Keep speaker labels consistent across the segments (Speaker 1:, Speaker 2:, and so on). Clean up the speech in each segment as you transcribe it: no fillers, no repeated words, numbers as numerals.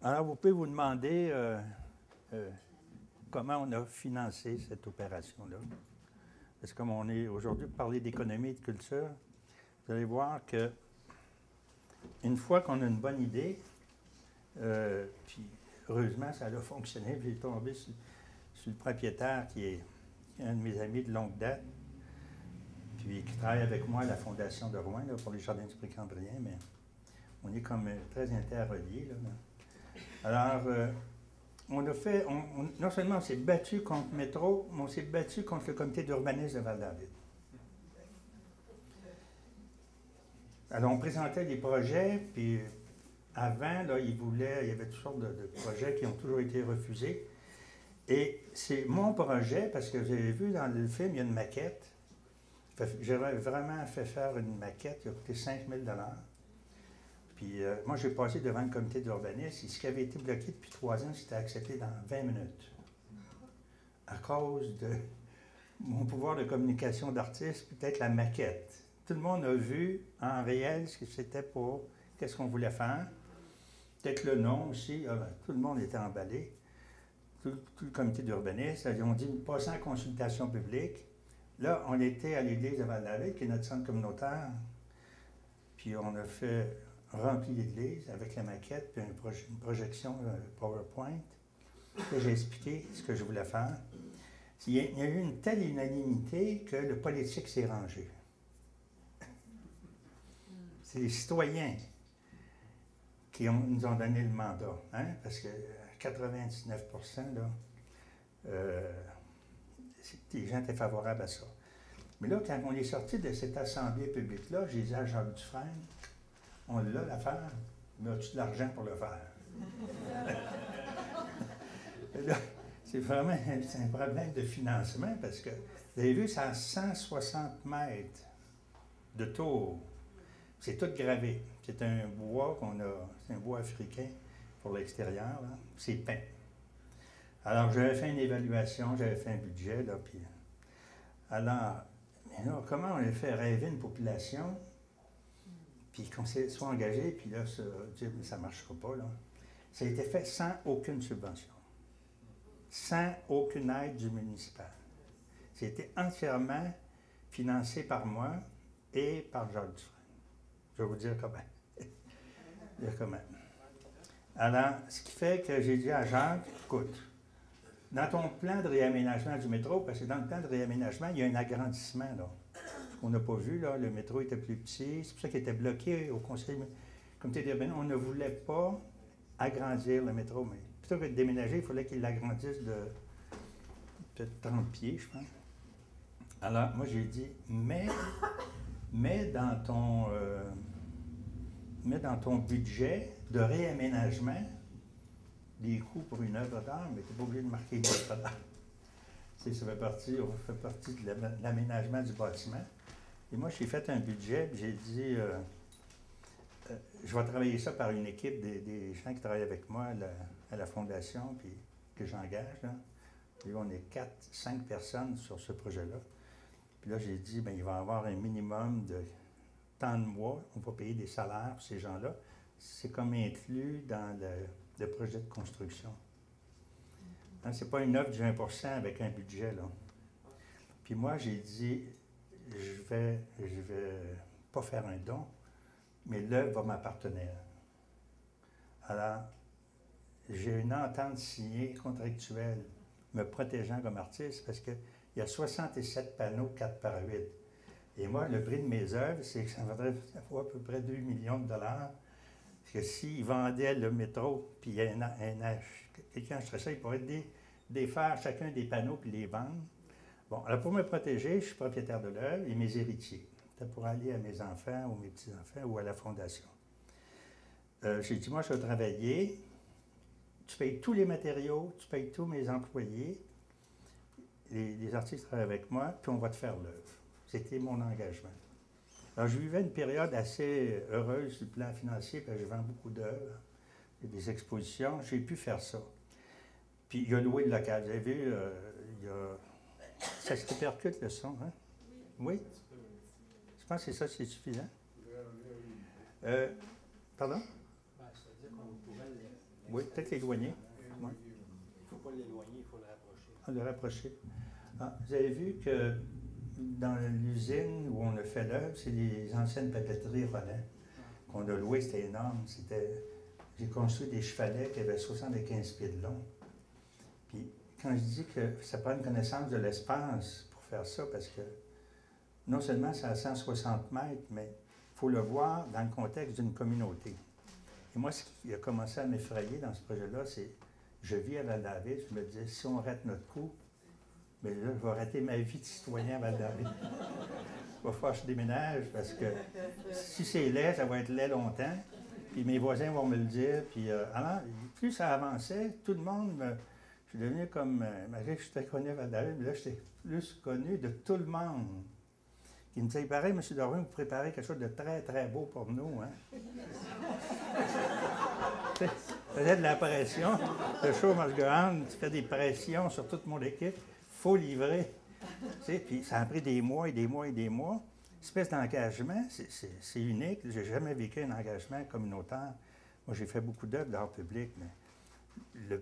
Speaker 1: Alors, vous pouvez vous demander comment on a financé cette opération-là. Parce que comme on est aujourd'hui pour parler d'économie et de culture, vous allez voir que une fois qu'on a une bonne idée, puis heureusement, ça a fonctionné, puis j'ai tombé sur le propriétaire qui est un de mes amis de longue date, puis qui travaille avec moi à la Fondation de Rouen là, pour les Jardins du Précambrien, mais on est comme très interreliés. Alors, on a fait, non seulement on s'est battu contre Métro, mais on s'est battu contre le comité d'urbanisme de Val-David. Alors, on présentait des projets, puis avant, là, il y avait toutes sortes de projets qui ont toujours été refusés. Et c'est mon projet, parce que j'avais vu dans le film, il y a une maquette. J'avais vraiment fait faire une maquette qui a coûté 5 000 $. Puis moi, j'ai passé devant le comité d'urbanisme, et ce qui avait été bloqué depuis 3 ans, c'était accepté dans 20 minutes. À cause de mon pouvoir de communication d'artiste, peut-être la maquette. Tout le monde a vu en réel ce que c'était pour, qu'est-ce qu'on voulait faire. Peut-être le nom aussi, tout le monde était emballé. Tout le comité d'urbanisme, ils ont dit, passez en consultation publique. Là, on était à l'église de Val-David, qui est notre centre communautaire. Puis on a fait remplir l'église avec la maquette, puis une projection PowerPoint. Là, j'ai expliqué ce que je voulais faire. Il y a eu une telle unanimité que le politique s'est rangé. C'est les citoyens qui nous ont donné le mandat, hein? Parce que 99 %, là, les gens étaient favorables à ça. Mais là, quand on est sorti de cette assemblée publique-là, j'ai dit à Jacques Dufresne, on l'a l'affaire, mais as-tu de l'argent pour le faire? Là, c'est vraiment un problème de financement parce que, vous avez vu, c'est à 160 mètres de tour. C'est tout gravé. C'est un bois c'est un bois africain pour l'extérieur, là. C'est peint. Alors, j'avais fait une évaluation, j'avais fait un budget, là, puis... Alors, comment on a fait rêver une population, puis qu'on soit engagé, puis là, ça ne marchera pas, là. Ça a été fait sans aucune subvention, sans aucune aide du municipal. C'était entièrement financé par moi et par Jacques Dufresne. Je vais vous dire comment. Alors, ce qui fait que j'ai dit à Jacques, écoute, dans ton plan de réaménagement du métro, parce que dans le plan de réaménagement, il y a un agrandissement, là. On n'a pas vu, là, le métro était plus petit, c'est pour ça qu'il était bloqué au conseil comité d'urbanisme. On ne voulait pas agrandir le métro, mais plutôt que de déménager, il fallait qu'il l'agrandisse de peut-être 30 pieds, je pense. Alors, moi, j'ai dit, mets dans ton budget de réaménagement des coûts pour une œuvre d'art, mais tu n'es pas obligé de marquer une œuvre d'art. Ça fait partie de l'aménagement du bâtiment. Et moi, j'ai fait un budget, puis j'ai dit, je vais travailler ça par une équipe des gens qui travaillent avec moi à la fondation, puis que j'engage, là. Puis on est 4-5 personnes sur ce projet-là. Puis là, j'ai dit, bien, il va y avoir un minimum de tant de mois, on va payer des salaires pour ces gens-là. C'est comme inclus dans le projet de construction. Hein, c'est pas une offre du 1 % avec un budget, là. Puis moi, j'ai dit, je vais pas faire un don, mais l'œuvre va m'appartenir. Alors, j'ai une entente signée contractuelle me protégeant comme artiste parce qu'il y a 67 panneaux 4 par 8. Et moi, le prix de mes œuvres, c'est que ça vaudrait à peu près 2 millions de $. Parce que s'ils vendaient le métro, puis quelqu'un achèterait ça, il pourrait défaire chacun des panneaux puis les vendre. Bon, alors pour me protéger, je suis propriétaire de l'œuvre et mes héritiers. C'était pour aller à mes enfants ou mes petits-enfants ou à la fondation. J'ai dit, moi, je vais travailler, tu payes tous les matériaux, tu payes tous mes employés, les artistes travaillent avec moi, puis on va te faire l'œuvre. C'était mon engagement. Alors, je vivais une période assez heureuse sur le plan financier, parce que je vends beaucoup d'œuvres, des expositions, j'ai pu faire ça. Puis, il y a loué le local. Vous avez vu, ça se répercute le son, hein? Oui? Je pense que c'est suffisant. Pardon?
Speaker 2: C'est-à-dire qu'on pourrait
Speaker 1: Oui, peut-être l'éloigner. Ouais.
Speaker 2: Il ne faut pas l'éloigner, il faut le rapprocher.
Speaker 1: Ah, le rapprocher. Ah, vous avez vu que dans l'usine où on a fait l'œuvre, c'est les anciennes papeteries Roland qu'on a louées, c'était énorme. J'ai construit des chevalets qui avaient 75 pieds de long. Puis quand je dis que ça prend une connaissance de l'espace pour faire ça, parce que non seulement c'est à 160 mètres, mais il faut le voir dans le contexte d'une communauté. Et moi, ce qui a commencé à m'effrayer dans ce projet-là, c'est je vis à Val-David, je me disais, si on rate notre coup, bien là, je vais rater ma vie de citoyen à Val-David. Il va falloir que je déménage parce que si c'est laid, ça va être laid longtemps. Puis mes voisins vont me le dire. Puis alors, plus ça avançait, tout le monde je suis devenu comme. Malgré que je suis très connu à Val-David, mais là, j'étais plus connu de tout le monde. Qui me disait, pareil, M. Dorvin, vous préparez quelque chose de très, très beau pour nous. Hein? Ça faisait de la pression. Le show must go on, tu fais des pressions sur toute mon équipe. Il faut livrer. Puis ça a pris des mois et des mois et des mois. Espèce d'engagement, c'est unique. J'ai jamais vécu un engagement communautaire. Moi, j'ai fait beaucoup d'œuvres d'art public, mais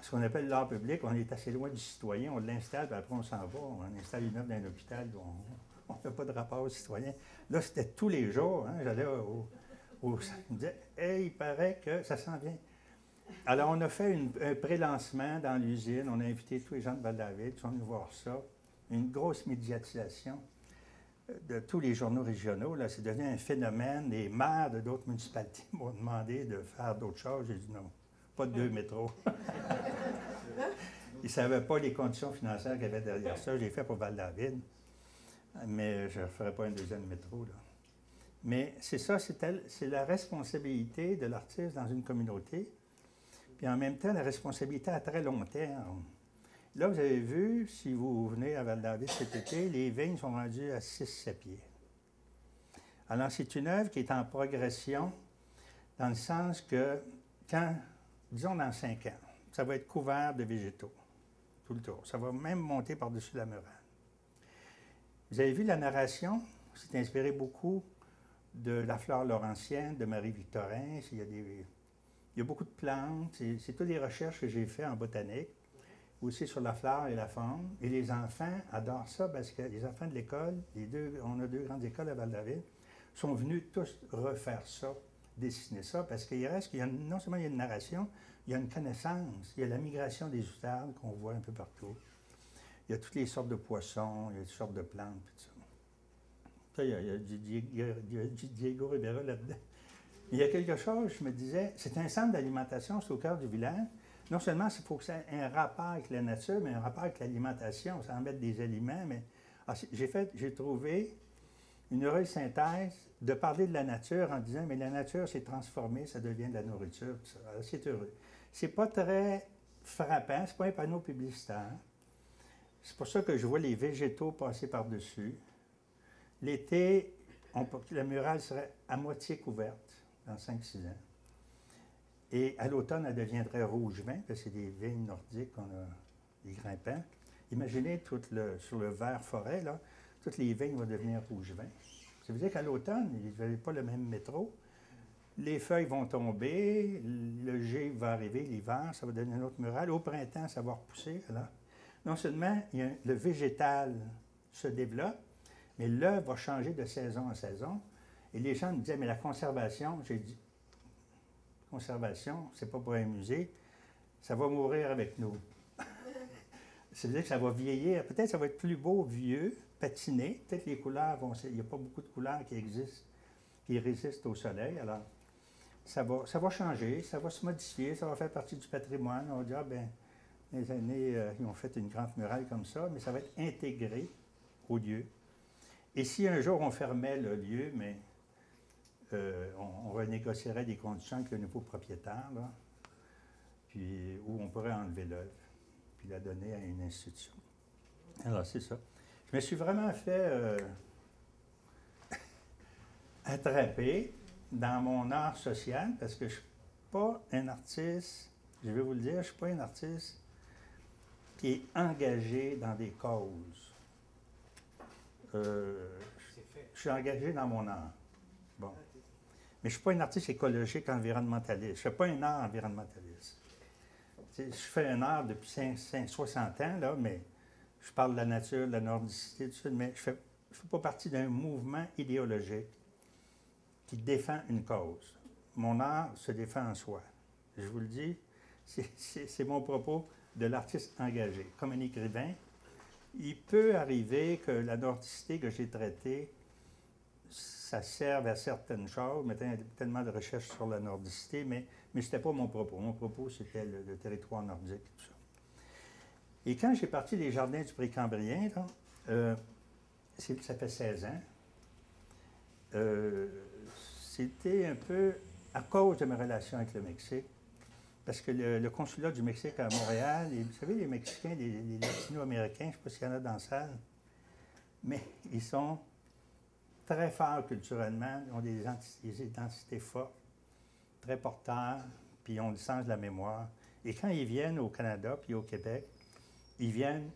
Speaker 1: ce qu'on appelle l'art public, on est assez loin du citoyen, on l'installe, puis après on s'en va. On installe une œuvre dans un hôpital, on n'a pas de rapport au citoyen. Là, c'était tous les jours. Hein, j'allais il me disait, hey, il paraît que ça s'en vient. Alors, on a fait un pré-lancement dans l'usine. On a invité tous les gens de Val-David qui sont venus voir ça. Une grosse médiatisation de tous les journaux régionaux. Là, c'est devenu un phénomène. Les maires de d'autres municipalités m'ont demandé de faire d'autres choses. J'ai dit non, pas de 2 métros. Ils ne savaient pas les conditions financières qu'il y avait derrière ça. J'ai fait pour Val-David, mais je ne referai pas un deuxième métro. Là. Mais c'est ça, c'est la responsabilité de l'artiste dans une communauté, puis en même temps la responsabilité à très long terme. Là, vous avez vu, si vous venez à Val-David cet été, les vignes sont rendues à 6-7 pieds. Alors, c'est une œuvre qui est en progression, dans le sens que, disons dans 5 ans, ça va être couvert de végétaux, tout le tour. Ça va même monter par-dessus la muraille. Vous avez vu la narration? C'est inspiré beaucoup de la flore laurentienne, de Marie-Victorin. Il y a beaucoup de plantes. C'est toutes les recherches que j'ai faites en botanique, aussi sur la flore et la faune. Et les enfants adorent ça parce que les enfants de l'école, on a 2 grandes écoles à Val-David, sont venus tous refaire ça, dessiner ça, parce qu'il reste qu'il y a non seulement il y a une narration, il y a une connaissance. Il y a la migration des outardes qu'on voit un peu partout. Il y a toutes les sortes de poissons, il y a toutes sortes de plantes, tout ça. Ça, il y a Diego Rivera là-dedans. Il y a quelque chose, je me disais, c'est un centre d'alimentation, c'est au cœur du village. Non seulement il faut que ça ait un rapport avec la nature, mais un rapport avec l'alimentation, sans mettre des aliments. Mais j'ai trouvé une heureuse synthèse de parler de la nature en disant, mais la nature s'est transformée, ça devient de la nourriture. Tout ça. Alors, c'est heureux. C'est pas très frappant, c'est pas un panneau publicitaire. C'est pour ça que je vois les végétaux passer par-dessus. L'été, la muraille serait à moitié couverte dans 5-6 ans. Et à l'automne, elle deviendrait rouge-vin, parce que c'est des vignes nordiques qu'on a, des grimpants. Imaginez sur le vert forêt, là, toutes les vignes vont devenir rouge-vin. Ça veut dire qu'à l'automne, vous n'avez pas le même métro. Les feuilles vont tomber, le jet va arriver, l'hiver, ça va donner une autre muraille. Au printemps, ça va repousser. Alors, non seulement le végétal se développe, mais l'œuvre va changer de saison en saison. Et les gens me disaient, mais la conservation, j'ai dit, conservation, c'est pas pour un musée, ça va mourir avec nous. Ça veut dire que ça va vieillir. Peut-être que ça va être plus beau, vieux, patiné. Peut-être les couleurs il n'y a pas beaucoup de couleurs qui existent, qui résistent au soleil. Alors, ça va changer, ça va se modifier, ça va faire partie du patrimoine. On va dire, bien, les années, ils ont fait une grande muraille comme ça, mais ça va être intégré au lieu. Et si un jour on fermait le lieu, mais on renégocierait des conditions avec le nouveau propriétaire, là, puis où on pourrait enlever l'œuvre, puis la donner à une institution. Alors, c'est ça. Je me suis vraiment fait attraper dans mon art social, parce que je ne suis pas un artiste, je vais vous le dire, je ne suis pas un artiste qui est engagé dans des causes. Je suis engagé dans mon art. Bon. Mais je ne suis pas un artiste écologique environnementaliste. Je ne fais pas un art environnementaliste. Je fais un art depuis 60 ans, là, mais je parle de la nature, de la nordicité, tout ça, mais je ne fais pas partie d'un mouvement idéologique qui défend une cause. Mon art se défend en soi. Je vous le dis, c'est mon propos de l'artiste engagé. Comme un écrivain, il peut arriver que la nordicité que j'ai traitée, ça serve à certaines choses, mais tellement de recherches sur la nordicité, mais ce n'était pas mon propos. Mon propos, c'était le territoire nordique et tout ça. Et quand j'ai parti des Jardins du Précambrien, là, ça fait 16 ans, c'était un peu à cause de ma relation avec le Mexique, parce que le consulat du Mexique à Montréal, et vous savez, les Mexicains, les Latino-Américains, je ne sais pas s'il y en a dans la salle, mais ils sont très forts culturellement, ils ont des identités fortes, très porteurs, puis ils ont le sens de la mémoire. Et quand ils viennent au Canada puis au Québec, ils viennent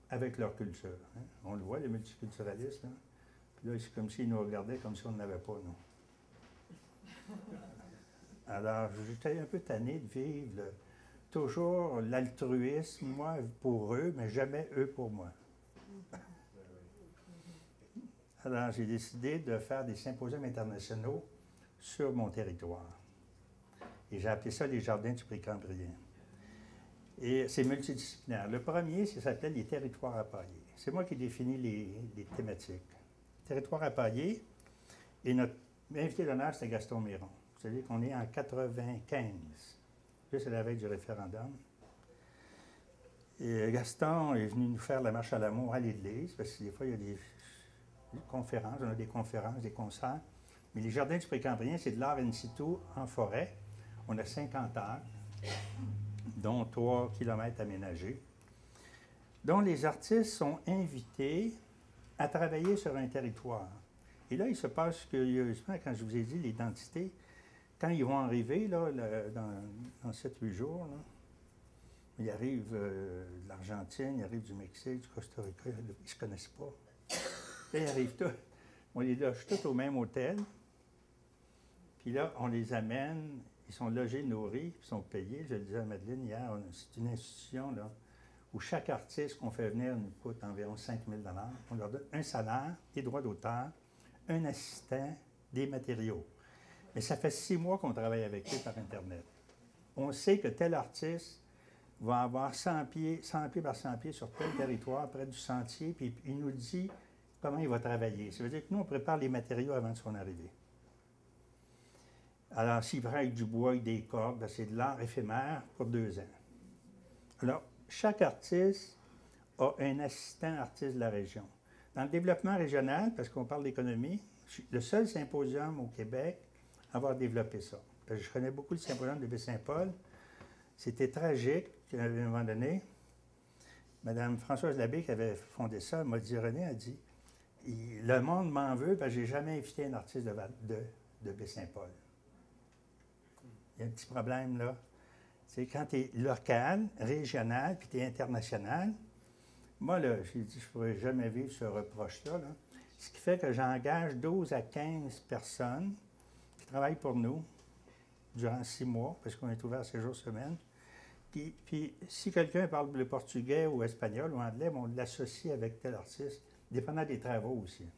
Speaker 1: avec leur culture. Hein. On le voit, les multiculturalistes. Là. Puis là, c'est comme s'ils nous regardaient comme si on n'avait pas, nous. Alors, j'étais un peu tanné de vivre toujours l'altruisme, moi, pour eux, mais jamais eux pour moi. Alors, j'ai décidé de faire des symposiums internationaux sur mon territoire. Et j'ai appelé ça les Jardins du Précambrien. Et c'est multidisciplinaire. Le premier, ça s'appelait les territoires à pailler. C'est moi qui définis les thématiques. Territoires à pailler, et notre invité d'honneur, c'était Gaston Miron. Vous savez qu'on est en 95, juste à la veille du référendum. Et Gaston est venu nous faire la marche à l'amour à l'Église, parce que des fois, il y a des conférences, on a des conférences, des concerts. Mais les Jardins du Précambrien, c'est de l'art in situ en forêt. On a 50 heures, dont 3 kilomètres aménagés, dont les artistes sont invités à travailler sur un territoire. Et là, il se passe curieusement, quand je vous ai dit l'identité, quand ils vont arriver là, dans 7-8 jours, là, ils arrivent de l'Argentine, ils arrivent du Mexique, du Costa Rica, ils ne se connaissent pas. Là, ils arrivent tous, on les loge tous au même hôtel, puis là, on les amène, ils sont logés, nourris, ils sont payés. Je le disais à Madeleine hier, c'est une institution là, où chaque artiste qu'on fait venir nous coûte environ 5 000 $. On leur donne un salaire, des droits d'auteur, un assistant, des matériaux. Mais ça fait 6 mois qu'on travaille avec eux par Internet. On sait que tel artiste va avoir 100 pieds par 100 pieds sur tel territoire, près du sentier, puis il nous dit comment il va travailler. Ça veut dire que nous, on prépare les matériaux avant de son arrivée. Alors, s'il prend avec du bois, avec des cordes, c'est de l'art éphémère pour 2 ans. Alors, chaque artiste a un assistant artiste de la région. Dans le développement régional, parce qu'on parle d'économie, je suis le seul symposium au Québec à avoir développé ça. Parce que je connais beaucoup le symposium de Baie-Saint-Paul. C'était tragique qu'à un moment donné, Mme Françoise Labbé, qui avait fondé ça, m'a dit, René, a dit, le monde m'en veut parce que je n'ai jamais invité un artiste de Baie-Saint-Paul. Il y a un petit problème là. C'est quand tu es local, régional, puis tu es international. Moi, là, j'ai dit, je ne pourrais jamais vivre ce reproche-là. Là. Ce qui fait que j'engage 12 à 15 personnes qui travaillent pour nous durant 6 mois, parce qu'on est ouvert 6 jours semaine. Puis si quelqu'un parle le portugais ou espagnol ou anglais, on l'associe avec tel artiste, dépendant des travaux aussi.